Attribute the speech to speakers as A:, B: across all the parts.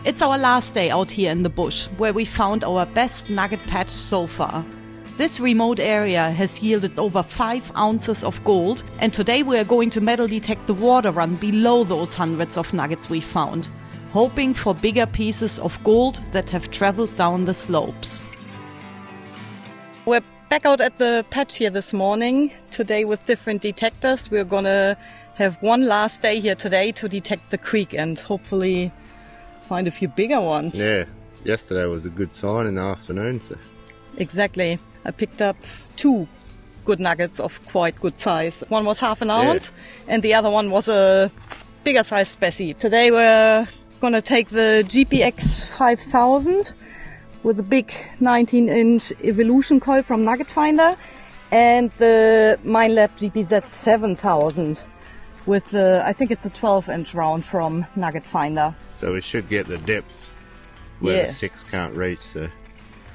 A: It's our last day out here in the bush, where we found our best nugget patch so far. This remote area has yielded over 5 ounces of gold, and today we are going to metal detect the water run below those hundreds of nuggets we found, hoping for bigger pieces of gold that have traveled down the slopes. We're back out at the patch here this morning, today with different detectors. We're gonna have one last day here today to detect the creek and hopefully find a few bigger ones.
B: Yeah, yesterday was a good sign in the afternoon. So.
A: Exactly. I picked up 2 good nuggets of quite good size. One was half an ounce and the other one was a bigger size specie. Today we're gonna take the GPX 5000 with a big 19-inch evolution coil from Nugget Finder and the MineLab GPZ 7000 with I think it's a 12-inch round from Nugget Finder.
B: So we should get the depths where the 6 can't reach, so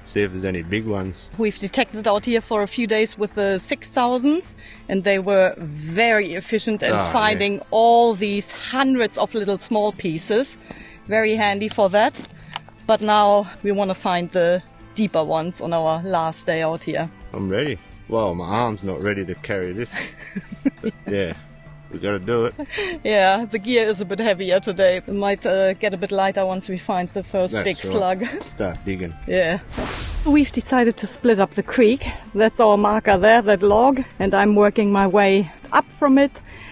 B: see if there's any big ones.
A: We've detected out here for a few days with the 6000s and they were very efficient in finding all these hundreds of little small pieces. Very handy for that. But now we want to find the deeper ones on our last day out here.
B: I'm ready. Well, my arm's not ready to carry this. But yeah, we got to do it.
A: Yeah, the gear is a bit heavier today. It might get a bit lighter once we find the first big slug.
B: Start digging.
A: Yeah. We've decided to split up the creek. That's our marker there, that log. And I'm working my way up from it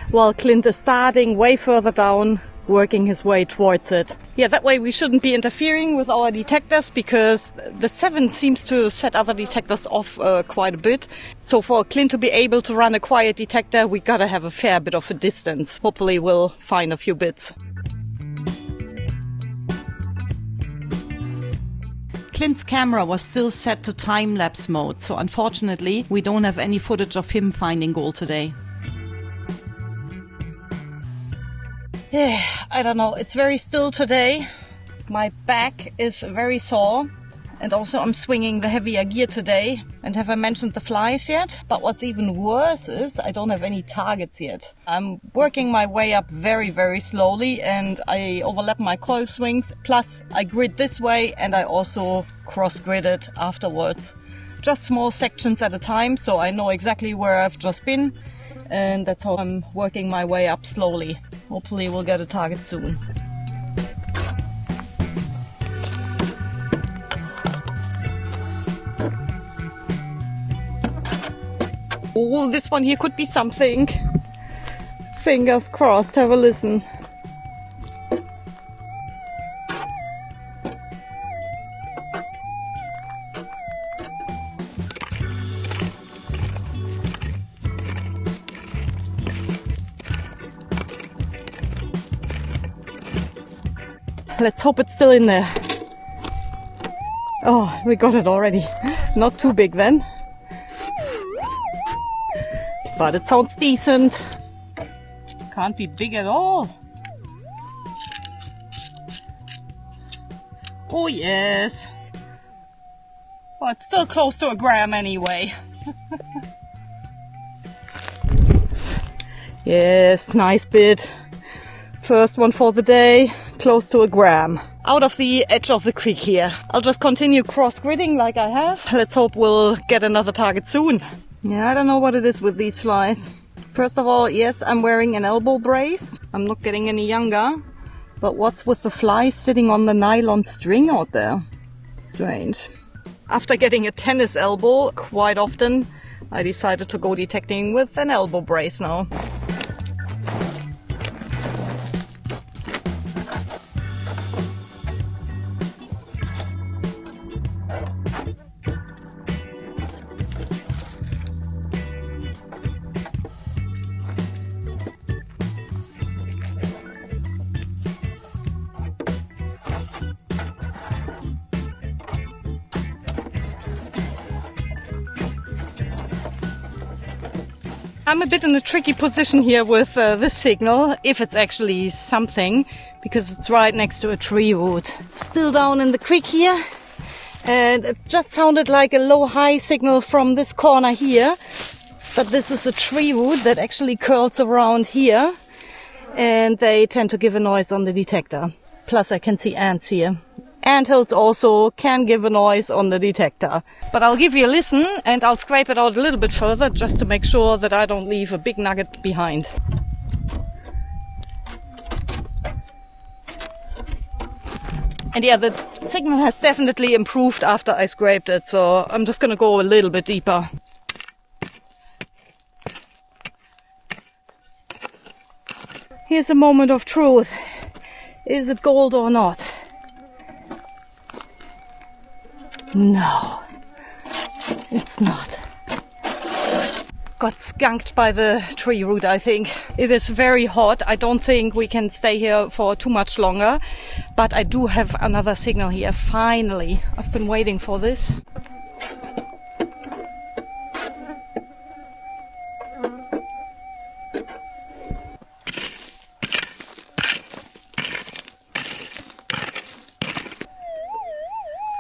A: while Clint is starting way further down, working his way towards it. Yeah, that way we shouldn't be interfering with our detectors because the 7 seems to set other detectors off quite a bit. So for Clint to be able to run a quiet detector, we gotta have a fair bit of a distance. Hopefully we'll find a few bits. Clint's camera was still set to time-lapse mode, so unfortunately we don't have any footage of him finding gold today. Yeah, I don't know, it's very still today. My back is very sore and also I'm swinging the heavier gear today. And have I mentioned the flies yet? But what's even worse is I don't have any targets yet. I'm working my way up very, very slowly and I overlap my coil swings. Plus I grid this way and I also cross-grid it afterwards. Just small sections at a time, so I know exactly where I've just been. And that's how I'm working my way up slowly. Hopefully we'll get a target soon. Oh, this one here could be something. Fingers crossed, have a listen. Let's hope it's still in there. Oh, we got it already. Not too big then. But it sounds decent. Can't be big at all. Oh yes. Well, it's still close to a gram anyway. Yes, nice bit. First one for the day, close to a gram. Out of the edge of the creek here. I'll just continue cross-gridding like I have. Let's hope we'll get another target soon. Yeah, I don't know what it is with these flies. First of all, yes, I'm wearing an elbow brace. I'm not getting any younger. But what's with the flies sitting on the nylon string out there? Strange. After getting a tennis elbow quite often, I decided to go detecting with an elbow brace now. I'm a bit in a tricky position here with this signal, if it's actually something, because it's right next to a tree root. Still down in the creek here, and it just sounded like a low-high signal from this corner here, but this is a tree root that actually curls around here, and they tend to give a noise on the detector. Plus I can see ants here. Anthills also can give a noise on the detector. But I'll give you a listen and I'll scrape it out a little bit further just to make sure that I don't leave a big nugget behind. And yeah, the signal has definitely improved after I scraped it, so I'm just gonna go a little bit deeper. Here's a moment of truth. Is it gold or not? No, it's not. Got skunked by the tree root, I think. It is very hot. I don't think we can stay here for too much longer. But I do have another signal here. Finally. I've been waiting for this.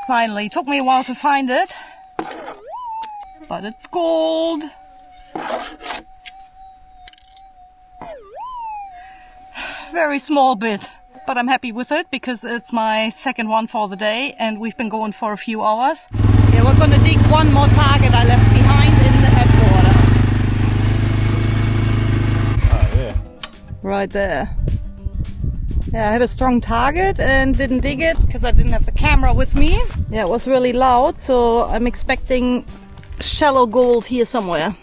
A: Finally. Took me a while to find it. But it's gold. Very small bit, but I'm happy with it because it's my second one for the day and we've been going for a few hours. Yeah, we're gonna dig one more target I left behind in the headwaters.
B: Oh yeah.
A: Right there. Yeah, I had a strong target and didn't dig it because I didn't have the camera with me. Yeah, it was really loud, so I'm expecting shallow gold here somewhere.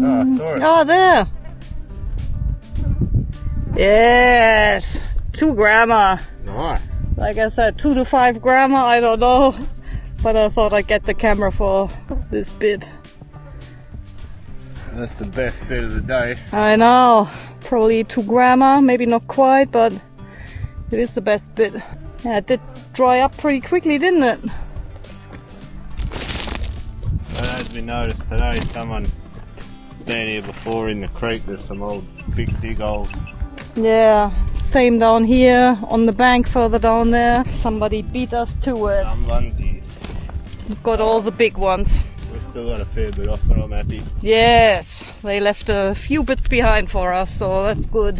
B: Oh, sorry.
A: Oh, there. Yes. 2 grammer.
B: Nice.
A: Like I said, 2 to 5 grammer, I don't know. But I thought I'd get the camera for this bit.
B: That's the best bit of the day.
A: I know. Probably 2 grammer, maybe not quite, but it is the best bit. Yeah, it did dry up pretty quickly, didn't it?
B: Well, as we noticed today, someone down here before in the creek, there's some old big dig holes.
A: Yeah, same down here on the bank further down there. Somebody beat us to it.
B: Someone did.
A: We've got all the big ones.
B: We've still got a fair bit off, and I'm happy.
A: Yes, they left a few bits behind for us, so that's good.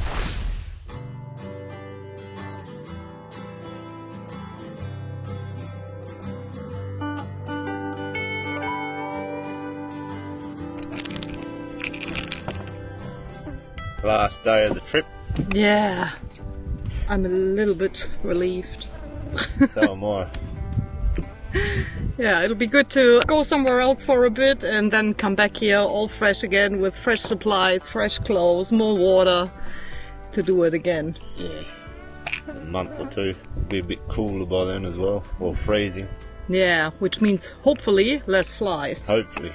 B: Last day of the trip.
A: Yeah, I'm a little bit relieved.
B: So am I.
A: Yeah, it'll be good to go somewhere else for a bit and then come back here all fresh again with fresh supplies, fresh clothes, more water to do it again.
B: Yeah. A month or two. Be a bit cooler by then as well, or freezing.
A: Yeah, which means hopefully less flies.
B: Hopefully.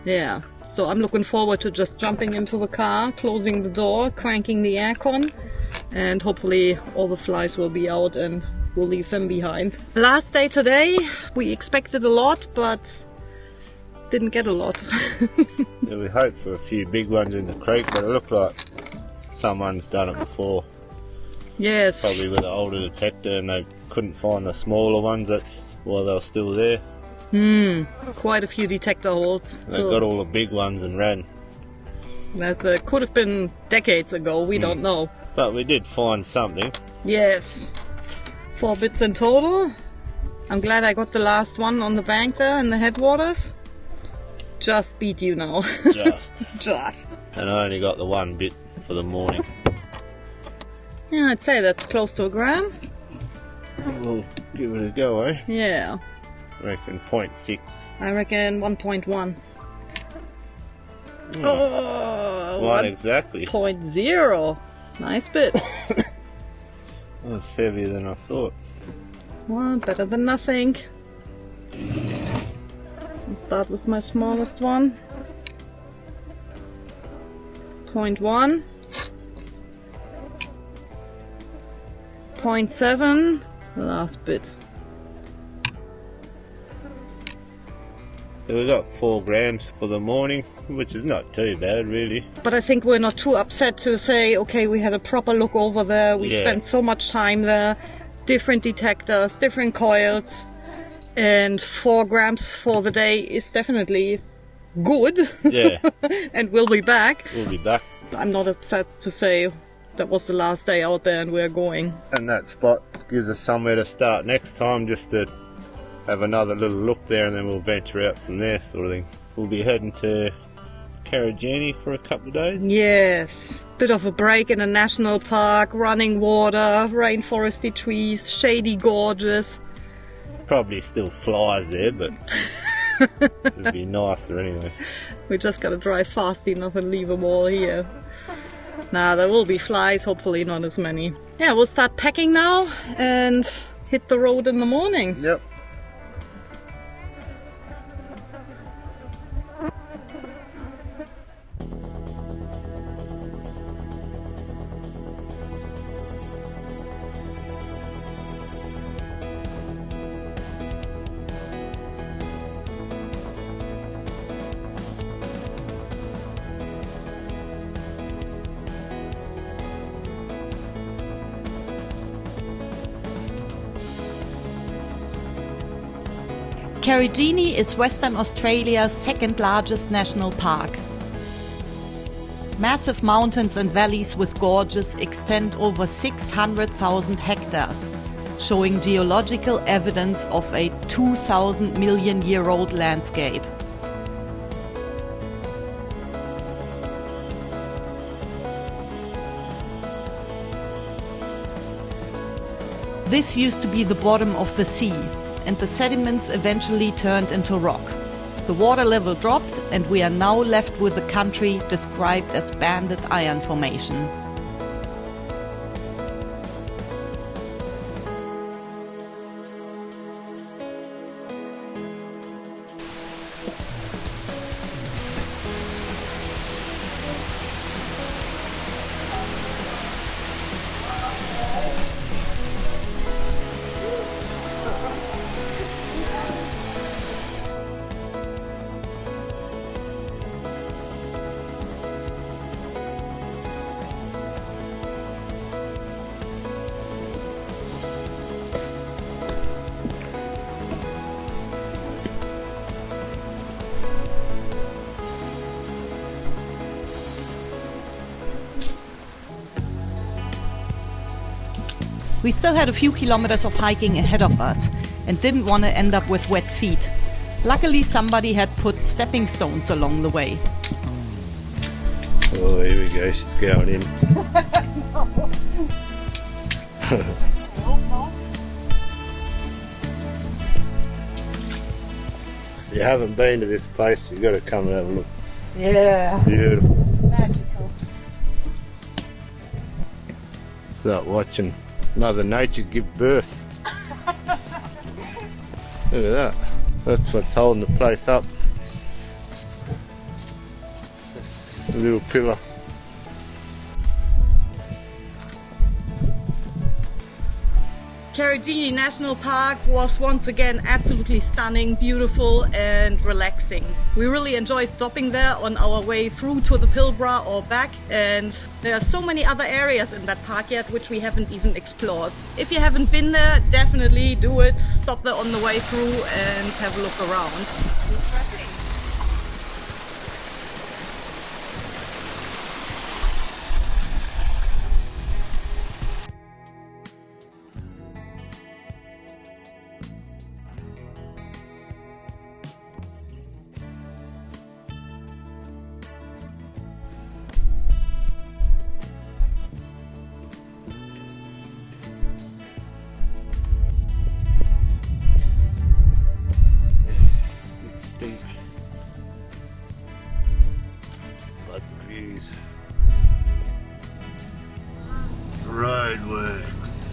A: Yeah, so I'm looking forward to just jumping into the car, closing the door, cranking the aircon, and hopefully all the flies will be out and we'll leave them behind. Last day today, we expected a lot, but didn't get a lot.
B: Yeah, we hoped for a few big ones in the creek, but it looked like someone's done it before.
A: Yes.
B: Probably with an older detector and they couldn't find the smaller ones, that's why they were still there.
A: Quite a few detector holes.
B: They got all the big ones and ran.
A: That could have been decades ago, we don't know.
B: But we did find something.
A: Yes. 4 bits in total. I'm glad I got the last one on the bank there in the headwaters. Just beat you now. Just.
B: And I only got the 1 bit for the morning.
A: Yeah, I'd say that's close to a gram.
B: We'll give it a go, eh?
A: Yeah.
B: I reckon 0.6.
A: I reckon 1.1.
B: What exactly?
A: 1.0. Nice bit.
B: That was heavier than I thought.
A: Well, better than nothing. I'll start with my smallest one. 0.1. 0.7. The last bit.
B: So we got 4 grams for the morning, which is not too bad really.
A: But I think we're not too upset to say, okay, we had a proper look over there, we spent so much time there, different detectors, different coils, And 4 grams for the day is definitely good.
B: Yeah.
A: And we'll be back.
B: We'll be back.
A: I'm not upset to say that was the last day out there and we're going.
B: And that spot gives us somewhere to start next time, just to have another little look there, and then we'll venture out from there, sort of thing. We'll be heading to Karijini for a couple of days.
A: Yes. Bit of a break in a national park, running water, rainforesty trees, shady gorges.
B: Probably still flies there, but it'd be nicer anyway.
A: We just gotta drive fast enough and leave them all here. Nah, there will be flies, hopefully not as many. Yeah, we'll start packing now and hit the road in the morning.
B: Yep.
A: Karijini is Western Australia's second largest national park. Massive mountains and valleys with gorges extend over 600,000 hectares, showing geological evidence of a 2,000 million year old landscape. This used to be the bottom of the sea, and the sediments eventually turned into rock. The water level dropped, and we are now left with a country described as banded iron formation. We still had a few kilometers of hiking ahead of us and didn't want to end up with wet feet. Luckily, somebody had put stepping stones along the way.
B: Oh, here we go, she's going in. If you haven't been to this place, you've got to come and have a look.
A: Yeah.
B: Beautiful.
A: Magical.
B: Start watching Mother Nature give birth. Look at that. That's what's holding the place up. This little pillar.
A: Karijini National Park was once again absolutely stunning, beautiful and relaxing. We really enjoyed stopping there on our way through to the Pilbara or back, and there are so many other areas in that park yet which we haven't even explored. If you haven't been there, definitely do it. Stop there on the way through and have a look around.
B: But views. Roadworks.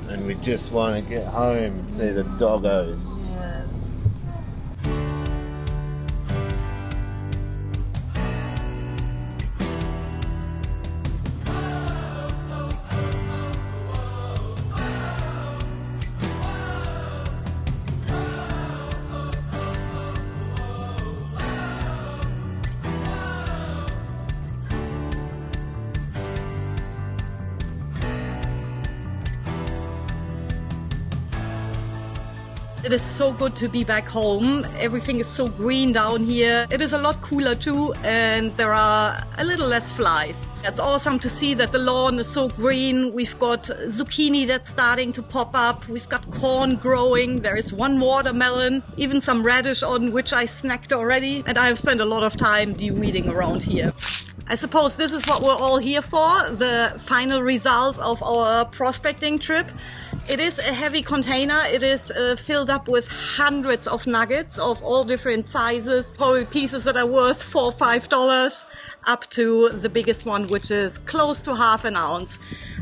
B: And we just want to get home and see the doggos.
A: Yes. It is so good to be back home. Everything is so green down here. It is a lot cooler too, and there are a little less flies. It's awesome to see that the lawn is so green. We've got zucchini that's starting to pop up. We've got corn growing. There is one watermelon, even some radish on which I snacked already. And I've spent a lot of time de-weeding around here. I suppose this is what we're all here for, the final result of our prospecting trip. It is a heavy container. It is filled up with hundreds of nuggets of all different sizes, probably pieces that are worth $4 or $5, up to the biggest one, which is close to half an ounce.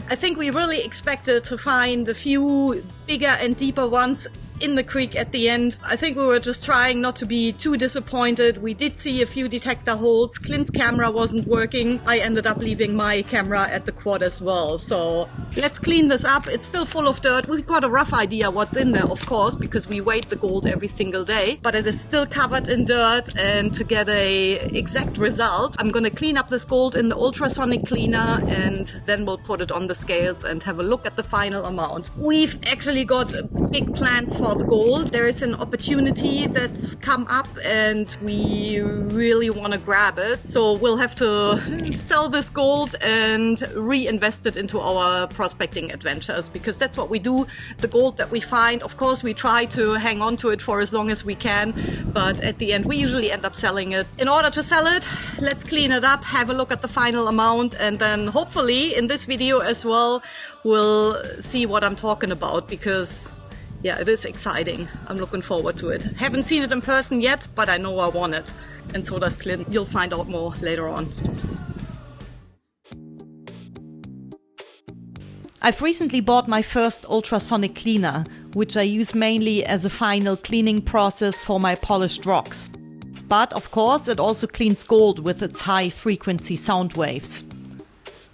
A: I think we really expected to find a few bigger and deeper ones in the creek at the end. I think we were just trying not to be too disappointed. We did see a few detector holes. Clint's camera wasn't working. I ended up leaving my camera at the quad as well. So let's clean this up. It's still full of dirt. We've got a rough idea what's in there, of course, because we weigh the gold every single day, but it is still covered in dirt. And to get a exact result, I'm going to clean up this gold in the ultrasonic cleaner, and then we'll put it on the scales and have a look at the final amount. We've actually got big plans for the gold. There is an opportunity that's come up and we really want to grab it. So we'll have to sell this gold and reinvest it into our prospecting adventures, because that's what we do. The gold that we find, of course, we try to hang on to it for as long as we can, but at the end we usually end up selling it. In order to sell it, let's clean it up, have a look at the final amount, and then hopefully in this video as well we'll see what I'm talking about, because yeah, it is exciting. I'm looking forward to it. Haven't seen it in person yet, but I know I want it. And so does Clint. You'll find out more later on.
C: I've recently bought my first ultrasonic cleaner, which I use mainly as a final cleaning process for my polished rocks. But of course, it also cleans gold with its high frequency sound waves.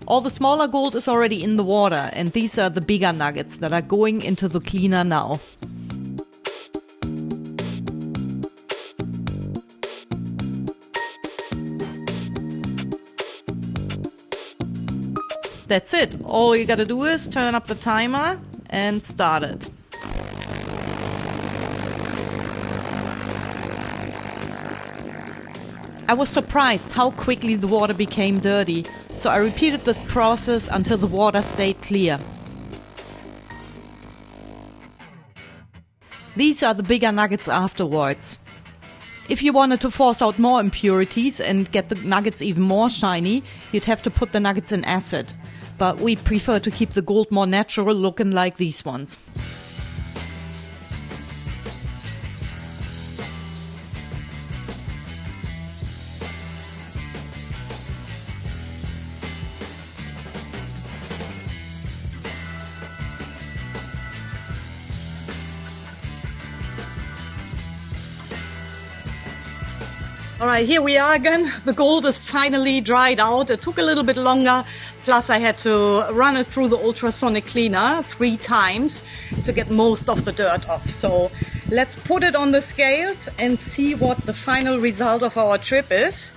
C: All the smaller gold is already in the water, and these are the bigger nuggets that are going into the cleaner now. That's it. All you gotta do is turn up the timer and start it. I was surprised how quickly the water became dirty, so I repeated this process until the water stayed clear. These are the bigger nuggets afterwards. If you wanted to force out more impurities and get the nuggets even more shiny, you'd have to put the nuggets in acid. But we prefer to keep the gold more natural looking like these ones.
A: All right, here we are again. The gold is finally dried out. It took a little bit longer. Plus I had to run it through the ultrasonic cleaner 3 times to get most of the dirt off. So let's put it on the scales and see what the final result of our trip is.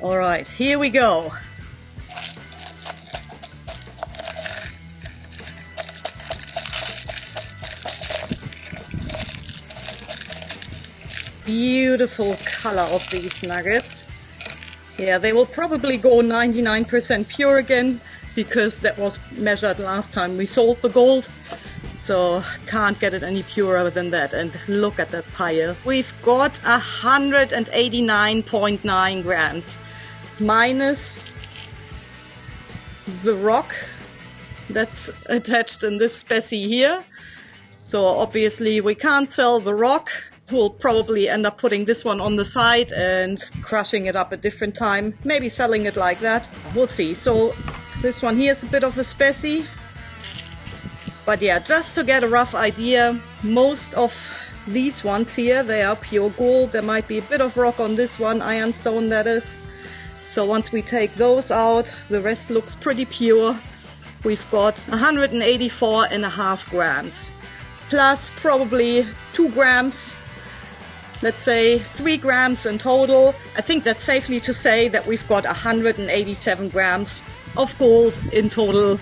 A: All right, here we go. Beautiful color of these nuggets. Yeah, they will probably go 99% pure again, because that was measured last time we sold the gold. So can't get it any purer than that. And look at that pile. We've got 189.9 grams minus the rock that's attached in this specie here. So obviously we can't sell the rock. We'll probably end up putting this one on the side and crushing it up a different time. Maybe selling it like that. We'll see. So this one here is a bit of a specie. But yeah, just to get a rough idea, most of these ones here, they are pure gold. There might be a bit of rock on this one, ironstone that is. So once we take those out, the rest looks pretty pure. We've got 184.5 grams. Plus probably 2 grams. Let's say 3 grams in total. I think that's safely to say that we've got 187 grams of gold in total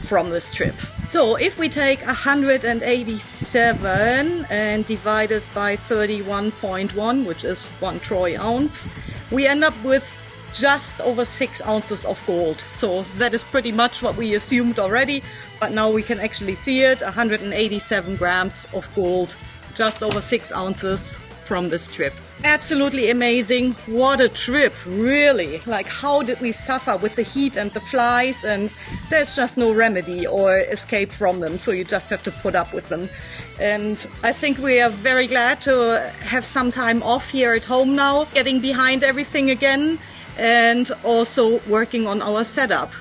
A: from this trip. So if we take 187 and divide it by 31.1, which is 1 troy ounce, we end up with just over 6 ounces of gold. So that is pretty much what we assumed already, but now we can actually see it. 187 grams of gold, just over 6 ounces from this trip. Absolutely amazing. What a trip, really. Like, how did we suffer with the heat and the flies, and there's just no remedy or escape from them, so you just have to put up with them. And I think we are very glad to have some time off here at home now, getting behind everything again, and also working on our setup,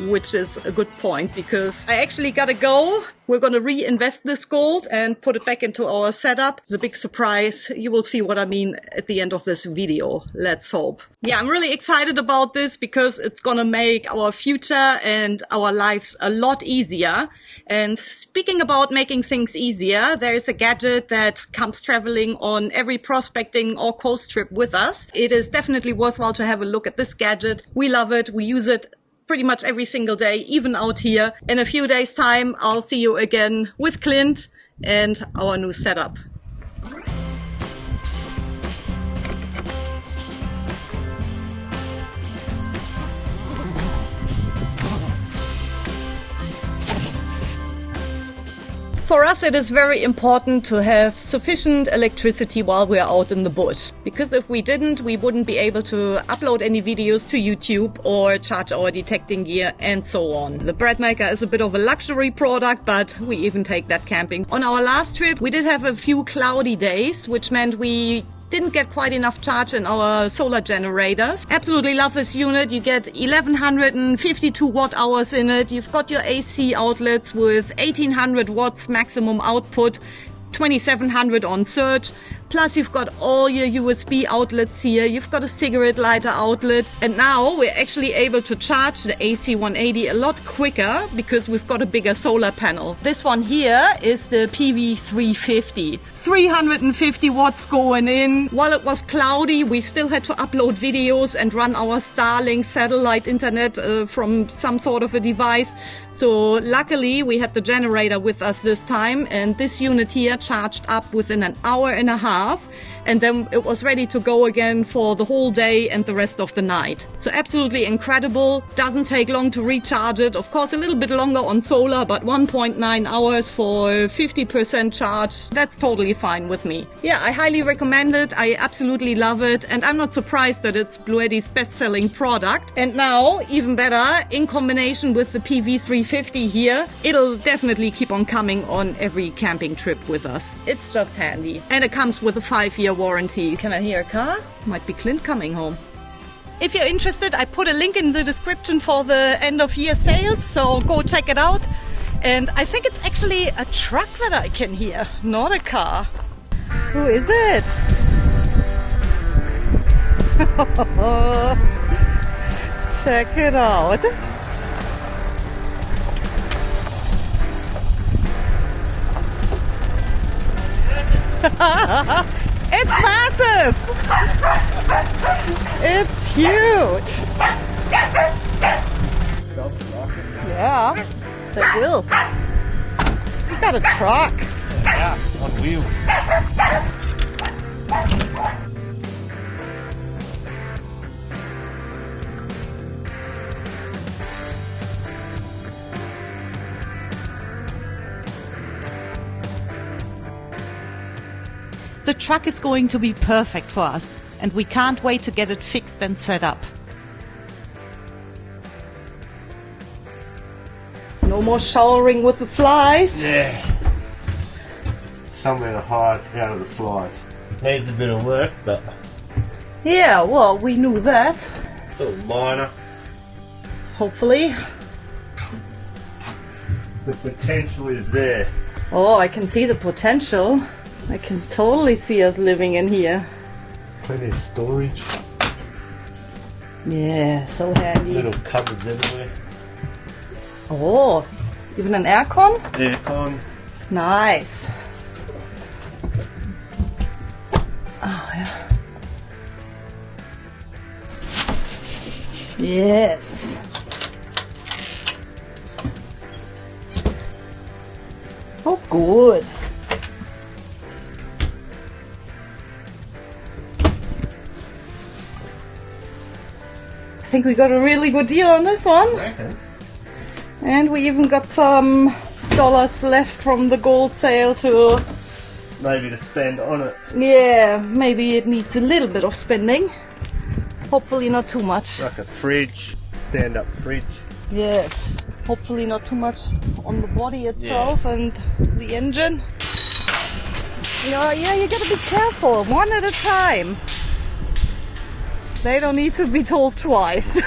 A: which is a good point because I actually gotta go. We're gonna reinvest this gold and put it back into our setup. It's a big surprise. You will see what I mean at the end of this video. Let's hope. Yeah, I'm really excited about this because it's gonna make our future and our lives a lot easier. And speaking about making things easier, there is a gadget that comes traveling on every prospecting or coast trip with us. It is definitely worthwhile to have a look at this gadget. We love it. We use it pretty much every single day, even out here. In a few days' time, I'll see you again with Clint and our new setup. For us, it is very important to have sufficient electricity while we're out in the bush. Because if we didn't, we wouldn't be able to upload any videos to YouTube or charge our detecting gear and so on. The bread maker is a bit of a luxury product, but we even take that camping. On our last trip, we did have a few cloudy days, which meant we didn't get quite enough charge in our solar generators. Absolutely love this unit. You get 1152 watt hours in it. You've got your AC outlets with 1800 watts maximum output, 2700 on surge. Plus you've got all your USB outlets here. You've got a cigarette lighter outlet. And now we're actually able to charge the AC 180 a lot quicker because we've got a bigger solar panel. This one here is the PV 350. 350 watts going in. While it was cloudy, we still had to upload videos and run our Starlink satellite internet from some sort of a device. So luckily we had the generator with us this time, and this unit here charged up within an hour and a half. And then it was ready to go again for the whole day and the rest of the night. So absolutely incredible. Doesn't take long to recharge it. Of course, a little bit longer on solar, but 1.9 hours for 50% charge. That's totally fine with me. Yeah, I highly recommend it. I absolutely love it. And I'm not surprised that it's Bluetti's best-selling product. And now, even better, in combination with the PV 350 here, it'll definitely keep on coming on every camping trip with us. It's just handy. And it comes with a 5-year warranty. Can I hear a car? Might be Clint coming home. If you're interested, I put a link in the description for the end of year sales, so go check it out. And I think it's actually a truck that I can hear, not a car. Who is it? Check it out. It's massive! It's huge! Yeah, that will. You got a truck.
B: Yeah, on wheels.
C: The truck is going to be perfect for us, and we can't wait to get it fixed and set up.
A: No more showering with the flies.
B: Yeah. Somewhere to hide out of the flies. Needs a bit of work, but
A: Yeah, well, we knew that.
B: it's all minor.
A: Hopefully.
B: The potential is there.
A: Oh, I can see the potential. I can totally see us living in here.
B: Plenty of storage.
A: Yeah, so handy.
B: Little cupboards everywhere.
A: Oh, even an aircon?
B: Aircon.
A: Nice. Oh, yeah. Yes. Good. I think we got a really good deal on this one.
B: Okay.
A: And we even got some dollars left from the gold sale to...
B: Maybe to spend on it.
A: Yeah, maybe it needs a little bit of spending. Hopefully not too much.
B: Like a fridge, stand-up fridge.
A: Yes, hopefully not too much on the body itself and the engine. Yeah, you gotta be careful, one at a time. They don't need to be told twice.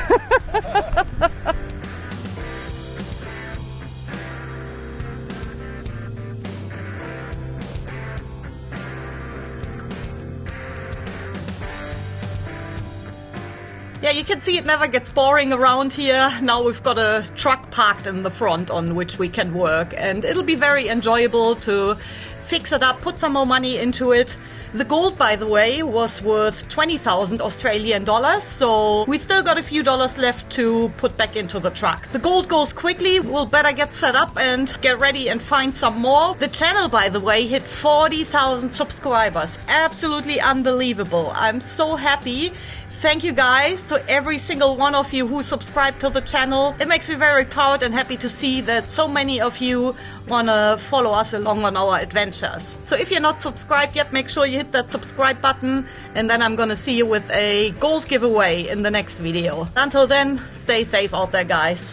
A: Yeah, you can see it never gets boring around here. Now we've got a truck parked in the front on which we can work, and it'll be very enjoyable to fix it up, put some more money into it. The gold, by the way, was worth 20,000 Australian dollars, so we still got a few dollars left to put back into the truck. The gold goes quickly, we'll better get set up and get ready and find some more. The channel, by the way, hit 40,000 subscribers. Absolutely unbelievable. I'm so happy. Thank you guys to every single one of you who subscribed to the channel. It makes me very proud and happy to see that so many of you want to follow us along on our adventures. So if you're not subscribed yet, make sure you hit that subscribe button, and then I'm going to see you with a gold giveaway in the next video. Until then, stay safe out there, guys.